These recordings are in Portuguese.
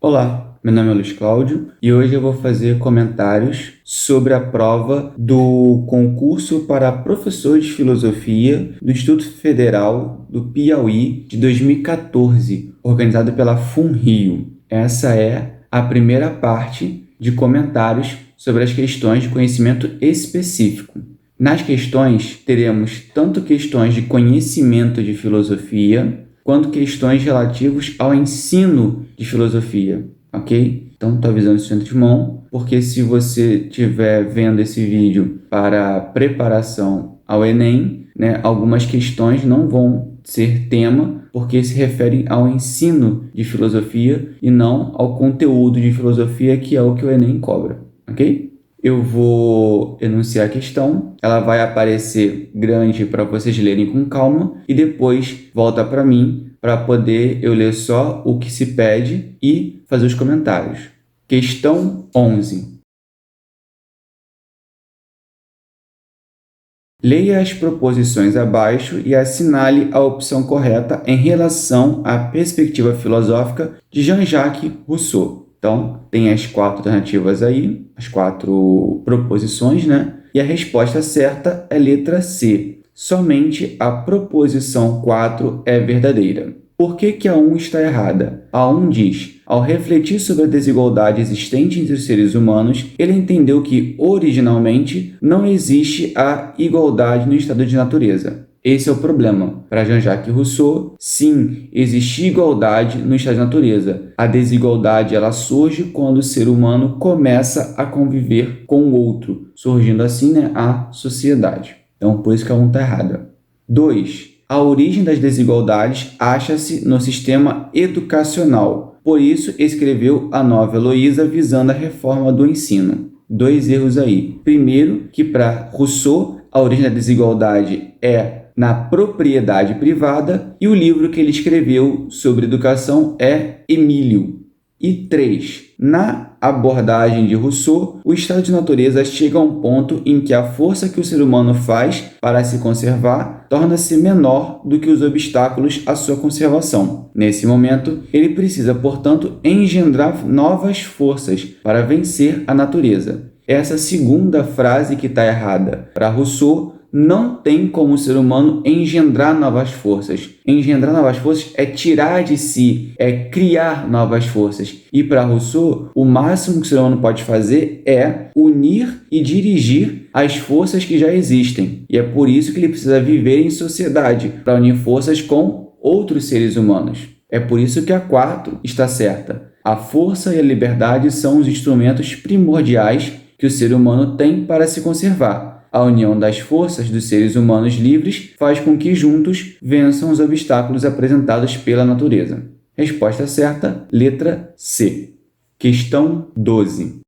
Olá, meu nome é Luiz Cláudio e hoje eu vou fazer comentários sobre a prova do concurso para professor de filosofia do Instituto Federal do Piauí de 2014, organizado pela FUNRIO. Essa é a primeira parte de comentários sobre as questões de conhecimento específico. Nas questões, teremos tanto questões de conhecimento de filosofia, quanto questões relativas ao ensino de filosofia, ok? Então, estou avisando isso de antemão, porque se você estiver vendo esse vídeo para preparação ao Enem, algumas questões não vão ser tema, porque se referem ao ensino de filosofia e não ao conteúdo de filosofia, que é o que o Enem cobra, ok? Eu vou enunciar a questão, ela vai aparecer grande para vocês lerem com calma e depois volta para mim para poder eu ler só o que se pede e fazer os comentários. Questão 11. Leia as proposições abaixo e assinale a opção correta em relação à perspectiva filosófica de Jean-Jacques Rousseau. Então, tem as 4 alternativas aí, as 4 proposições, E a resposta certa é letra C. Somente a proposição 4 é verdadeira. Por que a 1 está errada? A 1 diz: ao refletir sobre a desigualdade existente entre os seres humanos, ele entendeu que, originalmente, não existe a igualdade no estado de natureza. Esse é o problema. Para Jean-Jacques Rousseau, sim, existe igualdade no estado de natureza. A desigualdade ela surge quando o ser humano começa a conviver com o outro, surgindo assim a sociedade. Então, por isso que a 1 está errada. 2. A origem das desigualdades acha-se no sistema educacional. Por isso, escreveu a Nova Heloísa visando a reforma do ensino. 2 erros aí. Primeiro, que para Rousseau, a origem da desigualdade é na propriedade privada e o livro que ele escreveu sobre educação é Emílio. E 3. Na abordagem de Rousseau, o estado de natureza chega a um ponto em que a força que o ser humano faz para se conservar torna-se menor do que os obstáculos à sua conservação. Nesse momento, ele precisa, portanto, engendrar novas forças para vencer a natureza. Essa segunda frase que está errada. Para Rousseau, não tem como o ser humano engendrar novas forças. Engendrar novas forças é tirar de si, é criar novas forças. E para Rousseau, o máximo que o ser humano pode fazer é unir e dirigir as forças que já existem. E é por isso que ele precisa viver em sociedade, para unir forças com outros seres humanos. É por isso que a 4 está certa. A força e a liberdade são os instrumentos primordiais que o ser humano tem para se conservar. A união das forças dos seres humanos livres faz com que juntos vençam os obstáculos apresentados pela natureza. Resposta certa, letra C. Questão 12.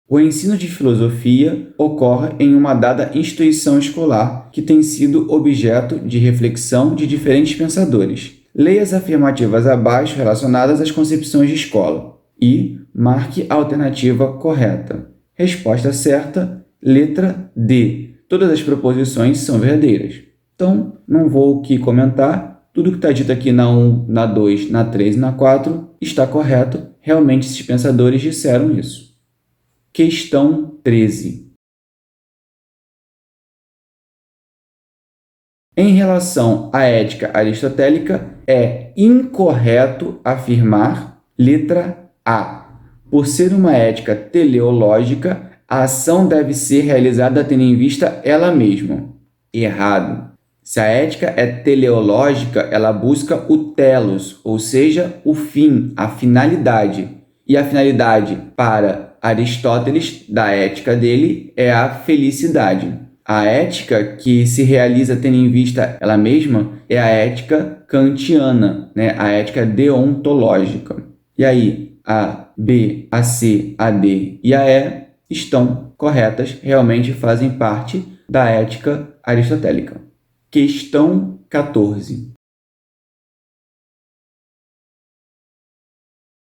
O ensino de filosofia ocorre em uma dada instituição escolar que tem sido objeto de reflexão de diferentes pensadores. Leia as afirmativas abaixo relacionadas às concepções de escola e marque a alternativa correta. Resposta certa, letra D. Todas as proposições são verdadeiras. Então, não vou aqui comentar. Tudo que está dito aqui na 1, na 2, na 3 e na 4 está correto. Realmente, esses pensadores disseram isso. Questão 13. Em relação à ética aristotélica, é incorreto afirmar letra A. Por ser uma ética teleológica, a ação deve ser realizada tendo em vista ela mesma. Errado. Se a ética é teleológica, ela busca o telos, ou seja, o fim, a finalidade. E a finalidade para Aristóteles, da ética dele, é a felicidade. A ética que se realiza tendo em vista ela mesma é a ética kantiana, a ética deontológica. E aí, a B, a C, a D e a E estão corretas, realmente fazem parte da ética aristotélica. Questão 14.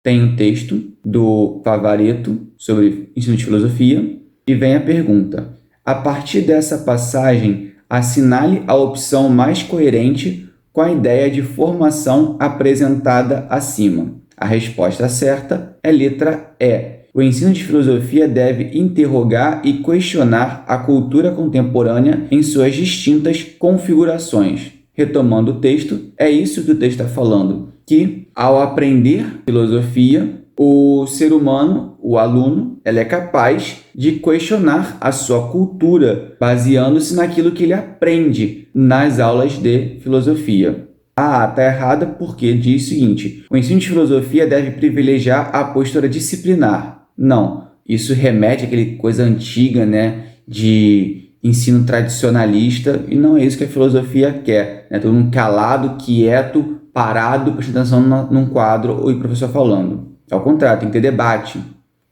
Tem um texto do Favaretto sobre ensino de filosofia e vem a pergunta: a partir dessa passagem, assinale a opção mais coerente com a ideia de formação apresentada acima? A resposta certa é letra E. O ensino de filosofia deve interrogar e questionar a cultura contemporânea em suas distintas configurações. Retomando o texto, é isso que o texto está falando, que ao aprender filosofia, o ser humano, o aluno, ele é capaz de questionar a sua cultura, baseando-se naquilo que ele aprende nas aulas de filosofia. Está errada porque diz o seguinte: o ensino de filosofia deve privilegiar a postura disciplinar. Não, isso remete àquela coisa antiga, né, de ensino tradicionalista, e não é isso que a filosofia quer, né? Todo mundo calado, quieto, parado, prestando atenção num quadro ou o professor falando. Ao contrário, tem que ter debate.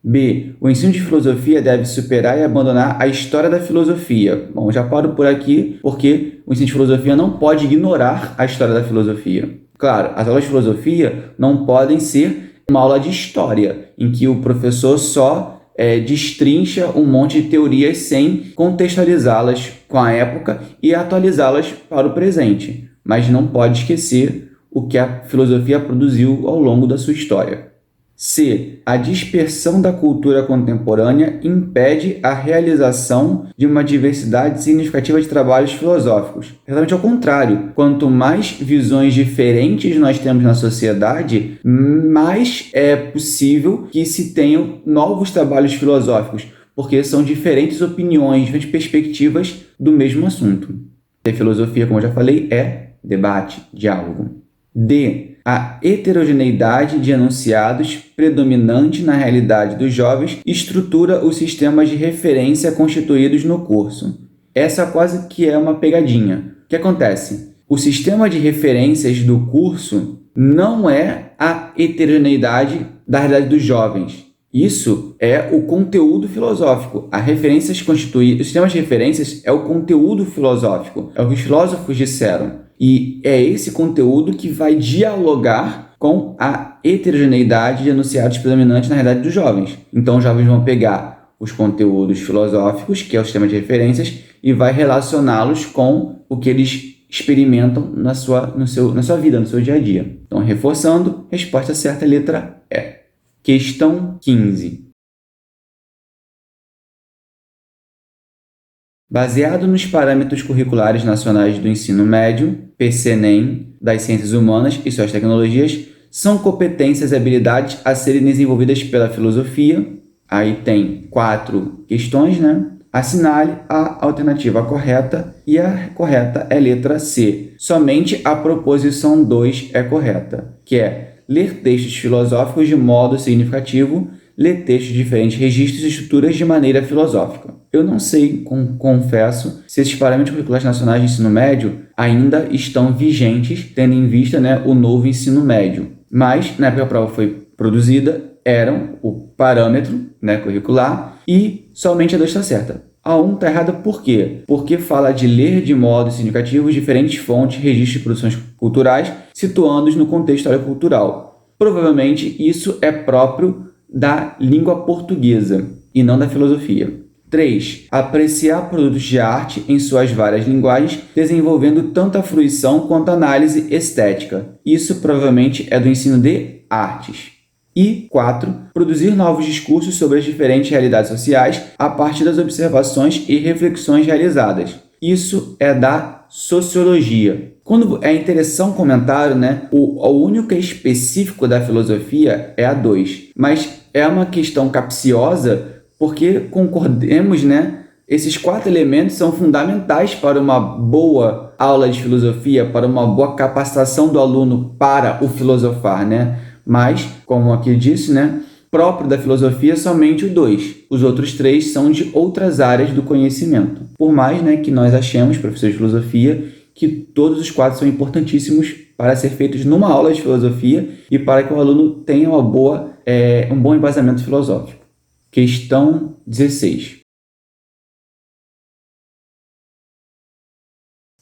B. O ensino de filosofia deve superar e abandonar a história da filosofia. Bom, já paro por aqui, porque o ensino de filosofia não pode ignorar a história da filosofia. Claro, as aulas de filosofia não podem ser uma aula de história, em que o professor só destrincha um monte de teorias sem contextualizá-las com a época e atualizá-las para o presente. Mas não pode esquecer o que a filosofia produziu ao longo da sua história. C. A dispersão da cultura contemporânea impede a realização de uma diversidade significativa de trabalhos filosóficos. Exatamente ao contrário. Quanto mais visões diferentes nós temos na sociedade, mais é possível que se tenham novos trabalhos filosóficos, porque são diferentes opiniões, diferentes perspectivas do mesmo assunto. A filosofia, como eu já falei, é debate, diálogo. D. A heterogeneidade de enunciados predominante na realidade dos jovens estrutura os sistemas de referência constituídos no curso. Essa quase que é uma pegadinha. O que acontece? O sistema de referências do curso não é a heterogeneidade da realidade dos jovens. Isso é o conteúdo filosófico. O sistema de referências é o conteúdo filosófico. É o que os filósofos disseram. E é esse conteúdo que vai dialogar com a heterogeneidade de enunciados predominantes na realidade dos jovens. Então, os jovens vão pegar os conteúdos filosóficos, que é o sistema de referências, e vai relacioná-los com o que eles experimentam na sua vida, no seu dia a dia. Então, reforçando, resposta certa é a letra E. Questão 15. Baseado nos parâmetros curriculares nacionais do ensino médio, PCNEM, das ciências humanas e suas tecnologias, são competências e habilidades a serem desenvolvidas pela filosofia. Aí tem 4 questões, né? Assinale a alternativa correta e a correta é letra C. Somente a proposição 2 é correta, que é ler textos filosóficos de modo significativo, ler textos de diferentes registros e estruturas de maneira filosófica. Eu não sei, confesso, se esses parâmetros curriculares nacionais de ensino médio ainda estão vigentes, tendo em vista, né, o novo ensino médio. Mas, na época que a prova foi produzida, eram o parâmetro, né, curricular e somente a 2 está certa. A 1 está errada por quê? Porque fala de ler de modo significativo diferentes fontes, registros de produções culturais, situando-os no contexto histórico-cultural. Provavelmente isso é próprio da língua portuguesa e não da filosofia. 3. Apreciar produtos de arte em suas várias linguagens, desenvolvendo tanto a fruição quanto a análise estética. Isso provavelmente é do ensino de artes. E 4. Produzir novos discursos sobre as diferentes realidades sociais a partir das observações e reflexões realizadas. Isso é da sociologia. Quando é interessante um comentário, né? O único que é específico da filosofia é a 2. Mas é uma questão capciosa porque, concordemos, né? Esses 4 elementos são fundamentais para uma boa aula de filosofia, para uma boa capacitação do aluno para o filosofar, né? Mas, como aqui disse, né, próprio da filosofia somente o 2. Os outros 3 são de outras áreas do conhecimento. Por mais, né, que nós achemos, professores de filosofia, que todos os 4 são importantíssimos para ser feitos numa aula de filosofia e para que o aluno tenha um bom embasamento filosófico. Questão 16.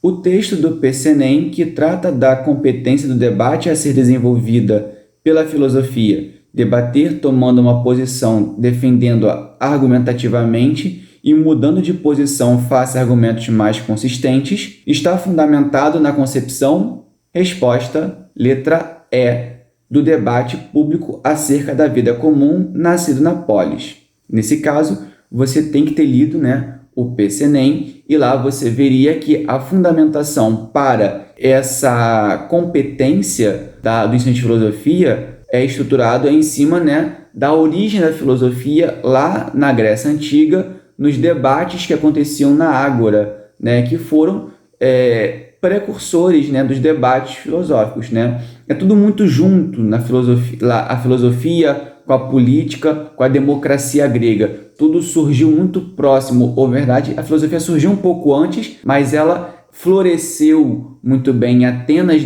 O texto do PCNEM, que trata da competência do debate a ser desenvolvida pela filosofia, debater tomando uma posição, defendendo-a argumentativamente e mudando de posição face a argumentos mais consistentes, está fundamentado na concepção, Resposta letra E, do debate público acerca da vida comum nascido na polis. Nesse caso, você tem que ter lido, o PCNEM, e lá você veria que a fundamentação para essa competência do ensino de filosofia é estruturado em cima, da origem da filosofia lá na Grécia Antiga, nos debates que aconteciam na Ágora, que foram precursores, dos debates filosóficos, É tudo muito junto na filosofia, a filosofia com a política, com a democracia grega. Tudo surgiu muito próximo, ou verdade, a filosofia surgiu um pouco antes, mas ela floresceu muito bem em Atenas,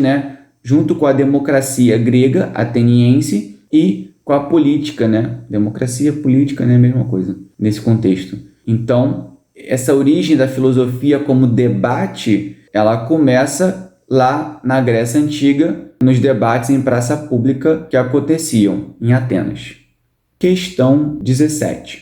junto com a democracia grega, ateniense, e com a política, Democracia, política, é a mesma coisa, nesse contexto. Então, essa origem da filosofia como debate, ela começa lá na Grécia Antiga, nos debates em praça pública que aconteciam em Atenas. Questão 17.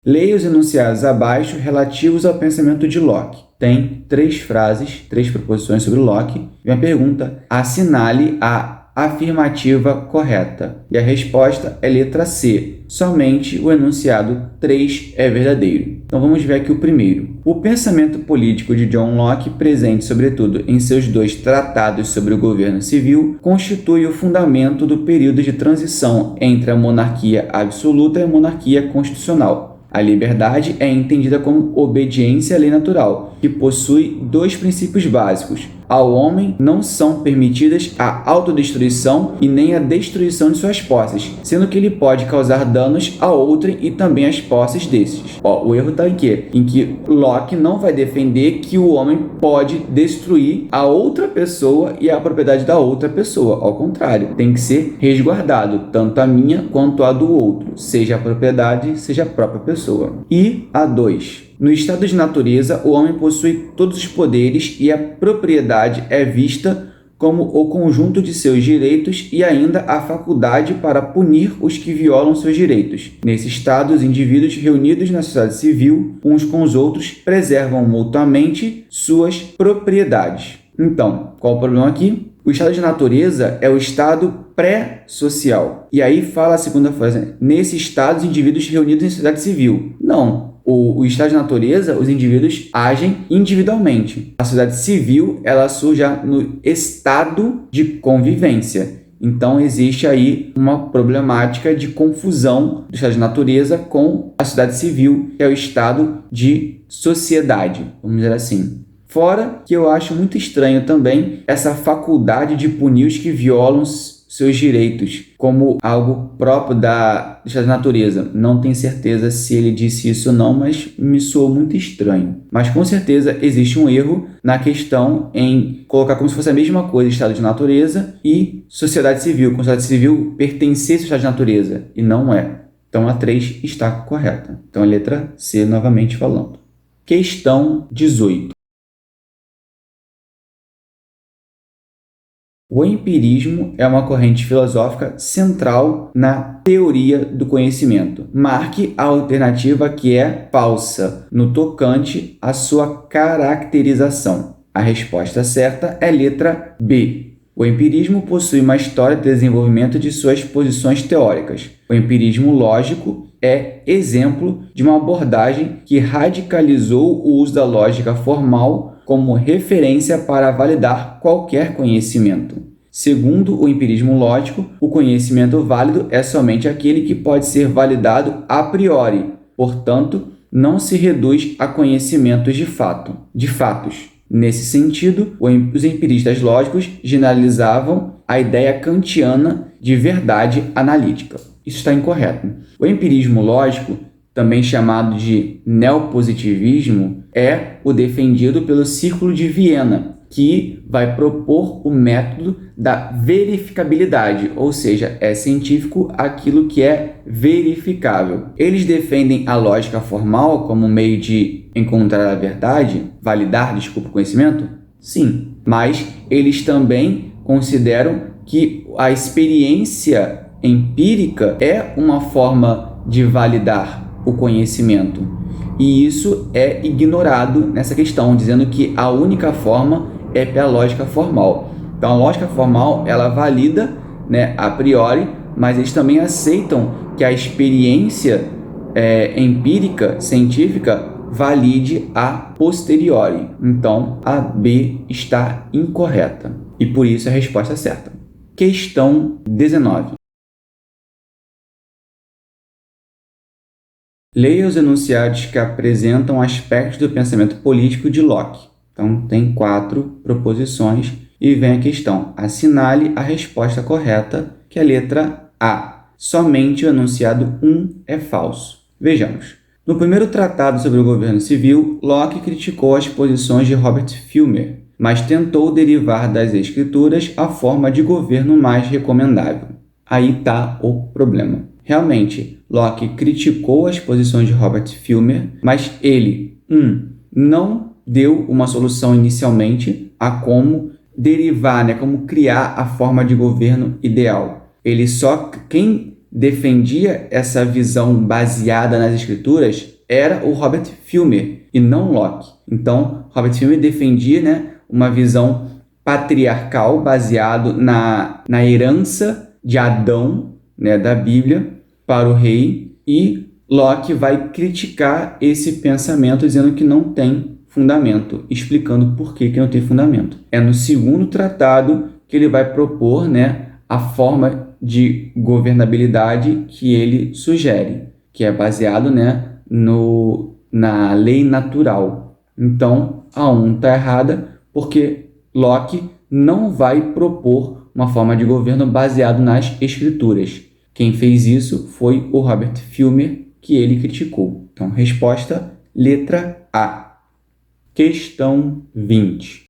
Leia os enunciados abaixo relativos ao pensamento de Locke. Tem 3 frases, 3 proposições sobre Locke. E a pergunta: assinale a afirmativa correta. E a resposta é letra C. Somente o enunciado 3 é verdadeiro. Então vamos ver aqui o primeiro. O pensamento político de John Locke, presente sobretudo em seus 2 tratados sobre o governo civil, constitui o fundamento do período de transição entre a monarquia absoluta e a monarquia constitucional. A liberdade é entendida como obediência à lei natural, que possui 2 princípios básicos. Ao homem não são permitidas a autodestruição e nem a destruição de suas posses, sendo que ele pode causar danos a outrem e também às posses desses. O erro está em quê? Em que Locke não vai defender que o homem pode destruir a outra pessoa e a propriedade da outra pessoa. Ao contrário, tem que ser resguardado, tanto a minha quanto a do outro, seja a propriedade, seja a própria pessoa. E a 2. No estado de natureza, o homem possui todos os poderes e a propriedade é vista como o conjunto de seus direitos e ainda a faculdade para punir os que violam seus direitos. Nesse estado, os indivíduos reunidos na sociedade civil, uns com os outros, preservam mutuamente suas propriedades. Então, qual o problema aqui? O estado de natureza é o estado pré-social. E aí fala a segunda frase: nesse estado, os indivíduos reunidos em sociedade civil. Não. O estado de natureza, os indivíduos agem individualmente. A sociedade civil, ela surge no estado de convivência. Então, existe aí uma problemática de confusão do estado de natureza com a sociedade civil, que é o estado de sociedade, vamos dizer assim. Fora que eu acho muito estranho também essa faculdade de punir os que violam seus direitos como algo próprio da natureza. Não tenho certeza se ele disse isso ou não, mas me soou muito estranho. Mas com certeza existe um erro na questão em colocar como se fosse a mesma coisa estado de natureza e sociedade civil. Com sociedade civil pertencesse ao estado de natureza, e não é. Então a 3 está correta. Então a letra C novamente falando. Questão 18. O empirismo é uma corrente filosófica central na teoria do conhecimento. Marque a alternativa que é falsa no tocante à sua caracterização. A resposta certa é letra B. O empirismo possui uma história de desenvolvimento de suas posições teóricas. O empirismo lógico é exemplo de uma abordagem que radicalizou o uso da lógica formal como referência para validar qualquer conhecimento. Segundo o empirismo lógico, o conhecimento válido é somente aquele que pode ser validado a priori, portanto, não se reduz a conhecimentos de fatos. Nesse sentido, os empiristas lógicos generalizavam a ideia kantiana de verdade analítica. Isso está incorreto. O empirismo lógico, também chamado de neopositivismo, é o defendido pelo Círculo de Viena, que vai propor o método da verificabilidade, ou seja, é científico aquilo que é verificável. Eles defendem a lógica formal como meio de encontrar a verdade, validar, o conhecimento? Sim, mas eles também consideram que a experiência empírica é uma forma de validar o conhecimento. E isso é ignorado nessa questão, dizendo que a única forma é pela lógica formal. Então, a lógica formal, ela valida, né, a priori, mas eles também aceitam que a experiência empírica, científica, valide a posteriori. Então, a B está incorreta. E por isso a resposta certa. Questão 19. Leia os enunciados que apresentam aspectos do pensamento político de Locke. Então, tem 4 proposições e vem a questão. Assinale a resposta correta, que é a letra A. Somente o enunciado 1 é falso. Vejamos. No primeiro tratado sobre o governo civil, Locke criticou as posições de Robert Filmer, mas tentou derivar das escrituras a forma de governo mais recomendável. Aí está o problema. Realmente, Locke criticou as posições de Robert Filmer, mas ele, não deu uma solução inicialmente a como derivar, né, como criar a forma de governo ideal. Quem defendia essa visão baseada nas escrituras era o Robert Filmer e não Locke. Então, Robert Filmer defendia, né, uma visão patriarcal baseado na herança de Adão, né, da Bíblia para o rei, e Locke vai criticar esse pensamento dizendo que não tem fundamento, explicando por que não tem fundamento. É no segundo tratado que ele vai propor, né, a forma de governabilidade que ele sugere, que é baseado, né, na lei natural. Então, a 1 está errada, porque Locke não vai propor uma forma de governo baseado nas escrituras. Quem fez isso foi o Robert Filmer, que ele criticou. Então, resposta, letra A. Questão 20.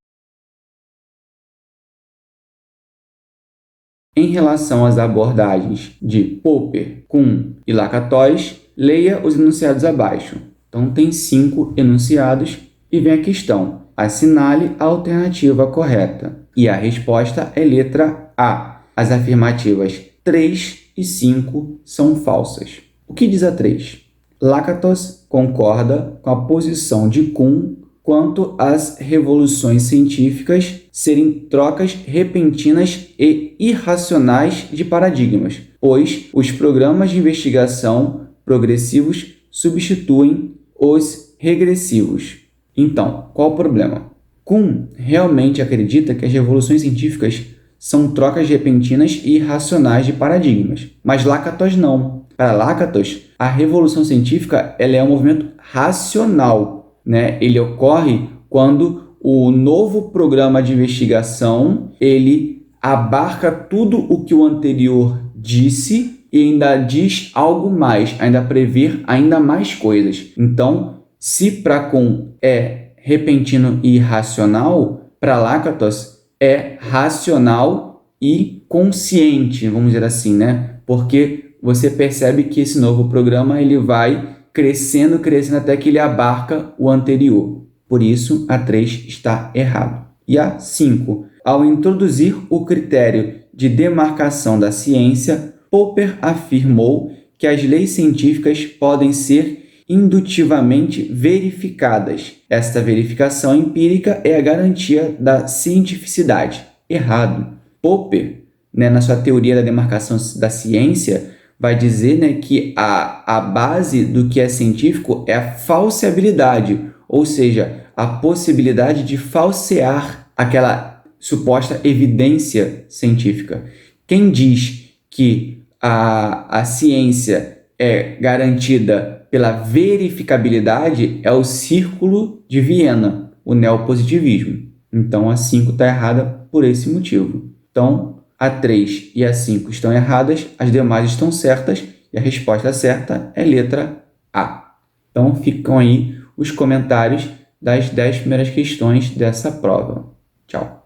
Em relação às abordagens de Popper, Kuhn e Lakatos, leia os enunciados abaixo. Então, tem 5 enunciados e vem a questão. Assinale a alternativa correta. E a resposta é letra A. As afirmativas 3 e 5 são falsas. O que diz a 3? Lakatos concorda com a posição de Kuhn quanto às revoluções científicas serem trocas repentinas e irracionais de paradigmas, pois os programas de investigação progressivos substituem os regressivos. Então, qual o problema? Kuhn realmente acredita que as revoluções científicas são trocas repentinas e irracionais de paradigmas, mas Lakatos não. Para Lakatos, a revolução científica ela é um movimento racional, né? Ele ocorre quando o novo programa de investigação ele abarca tudo o que o anterior disse e ainda diz algo mais, ainda prevê ainda mais coisas. Então, se para Kuhn é repentino e irracional, para Lakatos é racional e consciente, vamos dizer assim, né? Porque você percebe que esse novo programa ele vai crescendo até que ele abarca o anterior. Por isso, a 3 está errado. E a 5. Ao introduzir o critério de demarcação da ciência, Popper afirmou que as leis científicas podem ser indutivamente verificadas. Esta verificação empírica é a garantia da cientificidade. Errado. Popper, né, na sua teoria da demarcação da ciência, vai dizer, né, que a base do que é científico é a falseabilidade, ou seja, a possibilidade de falsear aquela suposta evidência científica. Quem diz que a ciência é garantida pela verificabilidade é o Círculo de Viena, o neopositivismo. Então, a 5 está errada por esse motivo. Então, a 3 e a 5 estão erradas, as demais estão certas e a resposta certa é letra A. Então, ficam aí os comentários das 10 primeiras questões dessa prova. Tchau!